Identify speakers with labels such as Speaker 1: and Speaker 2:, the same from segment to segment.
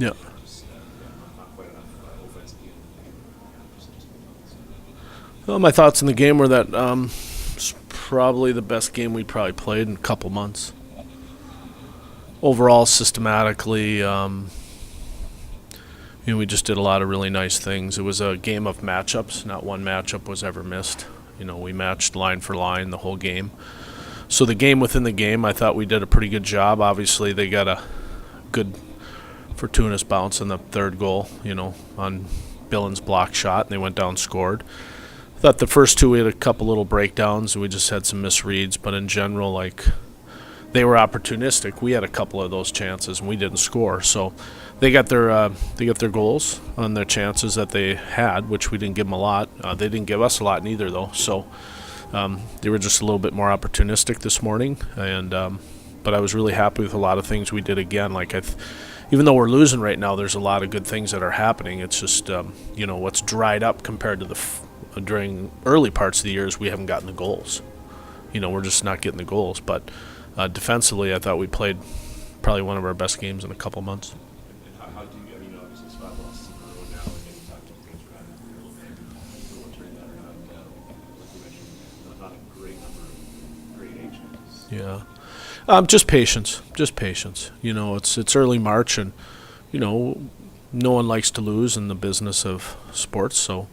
Speaker 1: Yeah.
Speaker 2: Just not quite enough offensively.
Speaker 1: Well, my thoughts on the game were that it's probably the best game we probably played in a couple months. Overall, systematically, we just did a lot of really nice things. It was a game of matchups. Not one matchup was ever missed. We matched line for line the whole game. So the game within the game, I thought we did a pretty good job. Obviously, they got a good fortuitous bounce in the third goal, on Billen's block shot, and they went down and scored. I thought the first two we had a couple little breakdowns. We just had some misreads, but in general, they were opportunistic. We had a couple of those chances, and we didn't score. So they got their goals on their chances that they had, which we didn't give them a lot. They didn't give us a lot neither, though. So they were just a little bit more opportunistic this morning, and but I was really happy with a lot of things we did again. Even though we're losing right now, there's a lot of good things that are happening. It's just what's dried up compared to during early parts of the years, we haven't gotten the goals. We're just not getting the goals, but. Defensively, I thought we played probably one of our best games in a couple months.
Speaker 2: And how do you, obviously it's 5 losses in a row now, and you talked about things were kind of a little bit, we'll turn that around. Like you mentioned, not a great number of grade A chances.
Speaker 1: Yeah. Just patience. Just patience. It's early March, and, no one likes to lose in the business of sports, so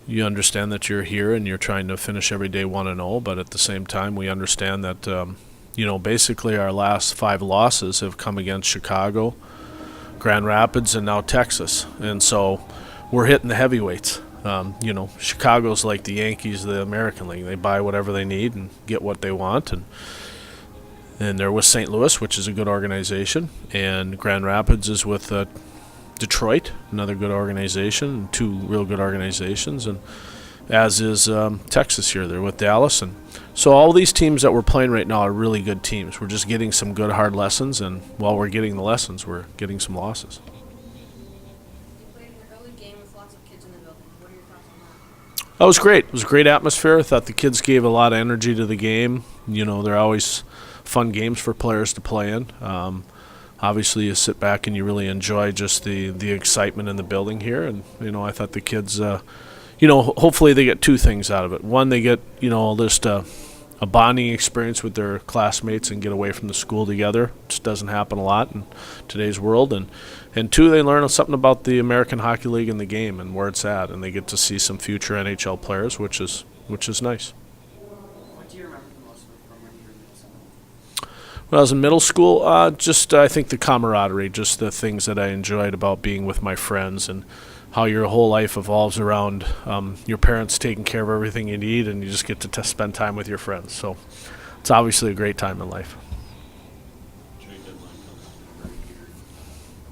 Speaker 1: you understand that you're here and you're trying to finish every day 1-0, but at the same time, we understand that, basically our last 5 losses have come against Chicago, Grand Rapids, and now Texas. And so we're hitting the heavyweights. Chicago's like the Yankees of the American League. They buy whatever they need and get what they want. And they're with St. Louis, which is a good organization. And Grand Rapids is with Detroit, another good organization, 2 real good organizations. And as is Texas here. They're with Dallas. And so all these teams that we're playing right now are really good teams. We're just getting some good, hard lessons, and while we're getting the lessons, we're getting some losses.
Speaker 3: You played an early game with lots of kids in the building. What are your thoughts on that?
Speaker 1: That was great. It was a great atmosphere. I thought the kids gave a lot of energy to the game. They're always fun games for players to play in. Obviously, you sit back and you really enjoy just the excitement in the building here. And, I thought the kids... hopefully they get 2 things out of it. One, they get, just a bonding experience with their classmates and get away from the school together. It just doesn't happen a lot in today's world. And 2, they learn something about the American Hockey League and the game and where it's at, and they get to see some future NHL players, which is nice.
Speaker 3: What do you remember the most from when you were in middle school?
Speaker 1: When I was in middle school, I think the camaraderie, just the things that I enjoyed about being with my friends and how your whole life evolves around your parents taking care of everything you need, and you just get to spend time with your friends. So it's obviously a great time in life.
Speaker 2: Trade deadline comes every year.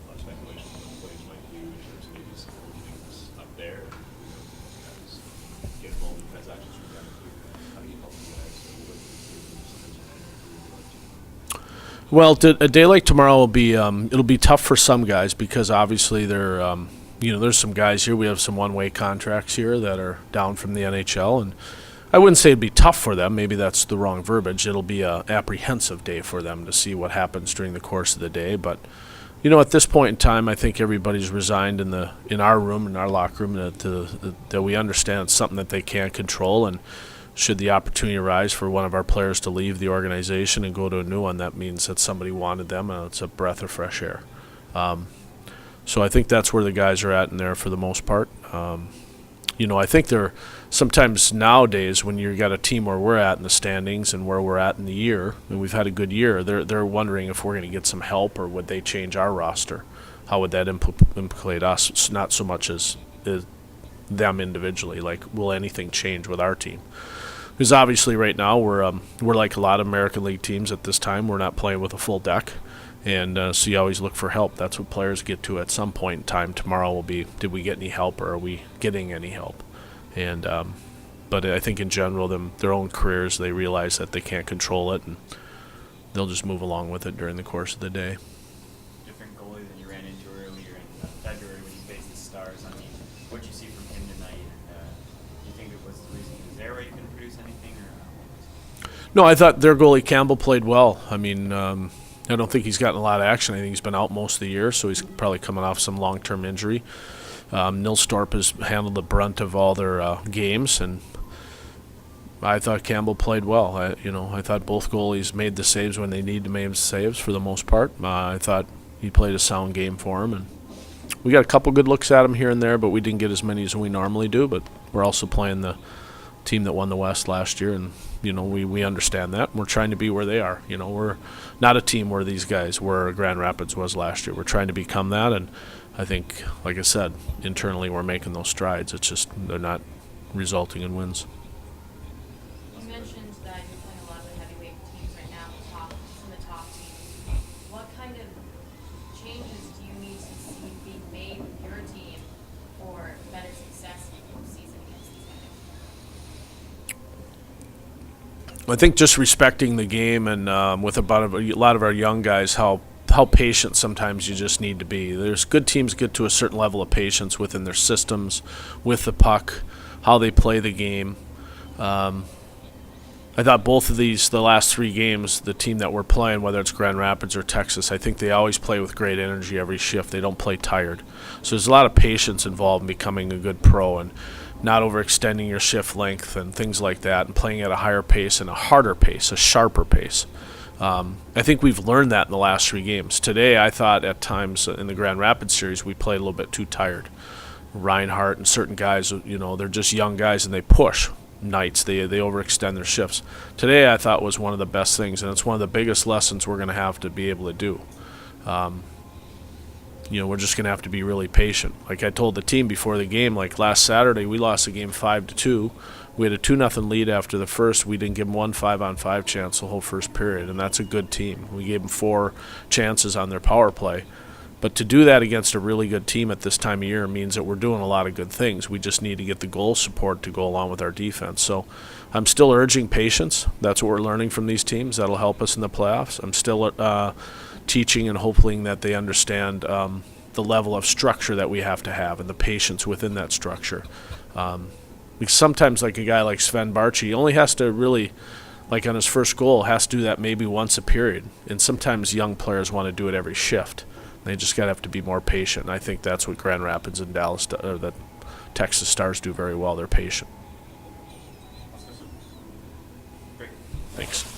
Speaker 2: A lot of speculation on what the Flames might do in terms of maybe some things up there. Guys get involved in transactions from down here. How do you help you guys with
Speaker 1: Well, a day like tomorrow will be it'll be tough for some guys because obviously they're there's some guys here. We have some one-way contracts here that are down from the NHL, and I wouldn't say it'd be tough for them. Maybe that's the wrong verbiage. It'll be a apprehensive day for them to see what happens during the course of the day. But at this point in time, I think everybody's resigned in our room, in our locker room, that we understand it's something that they can't control. And should the opportunity arise for one of our players to leave the organization and go to a new one, that means that somebody wanted them, and it's a breath of fresh air. So I think that's where the guys are at in there for the most part. I think they're sometimes nowadays when you've got a team where we're at in the standings and where we're at in the year, and we've had a good year, they're wondering if we're going to get some help or would they change our roster. How would that implicate us? It's not so much as them individually. Like, will anything change with our team? Because obviously right now we're like a lot of American League teams at this time. We're not playing with a full deck. And so you always look for help. That's what players get to at some point in time. Tomorrow will be, did we get any help or are we getting any help? And but I think in general, their own careers, they realize that they can't control it, and they'll just move along with it during the course of the day.
Speaker 4: Different goalie than you ran into earlier in February when you faced the Stars. I mean, what did you see from him tonight? Do you think it was the reason he was there where he couldn't produce anything? Or
Speaker 1: No, I thought their goalie Campbell played well. I mean, I don't think he's gotten a lot of action. I think he's been out most of the year, so he's probably coming off some long-term injury. Nilstorp has handled the brunt of all their games, and I thought Campbell played well. I thought both goalies made the saves when they needed to make saves for the most part. I thought he played a sound game for him, and we got a couple good looks at him here and there, but we didn't get as many as we normally do. But we're also playing the team that won the West last year, and we understand that. We're trying to be where they are. We're not a team where these guys were Grand Rapids was last year. We're trying to become that, and I think, like I said, internally we're making those strides. It's just they're not resulting in wins.
Speaker 3: You mentioned that you're playing a lot of the heavyweight teams right now, some of the top teams. What kind of changes do you need to see being made with your team for better success in the postseason against these guys?
Speaker 1: I think just respecting the game and with about a lot of our young guys, how patient sometimes you just need to be. There's good teams get to a certain level of patience within their systems, with the puck, how they play the game. I thought both of the last 3 games, the team that we're playing, whether it's Grand Rapids or Texas, I think they always play with great energy every shift. They don't play tired. So there's a lot of patience involved in becoming a good pro and not overextending your shift length and things like that, and playing at a higher pace and a harder pace, a sharper pace. I think we've learned that in the last 3 games. Today, I thought at times in the Grand Rapids series we played a little bit too tired. Reinhardt and certain guys, they're just young guys and they push nights. They overextend their shifts. Today, I thought was one of the best things, and it's one of the biggest lessons we're going to have to be able to do. We're just going to have to be really patient. Like I told the team before the game, like last Saturday, we lost the game 5-2. We had a 2-0 lead after the first. We didn't give them one 5-on-5 chance the whole first period, and that's a good team. We gave them 4 chances on their power play. But to do that against a really good team at this time of year means that we're doing a lot of good things. We just need to get the goal support to go along with our defense. So I'm still urging patience. That's what we're learning from these teams. That'll help us in the playoffs. I'm still teaching and hoping that they understand the level of structure that we have to have and the patience within that structure. Because sometimes, like a guy like Sven Barchi, he only has to really, like on his first goal, has to do that maybe once a period. And sometimes young players want to do it every shift. They just got to have to be more patient. And I think that's what Grand Rapids and Dallas, or the Texas Stars do very well. They're patient.
Speaker 2: Great.
Speaker 1: Thanks.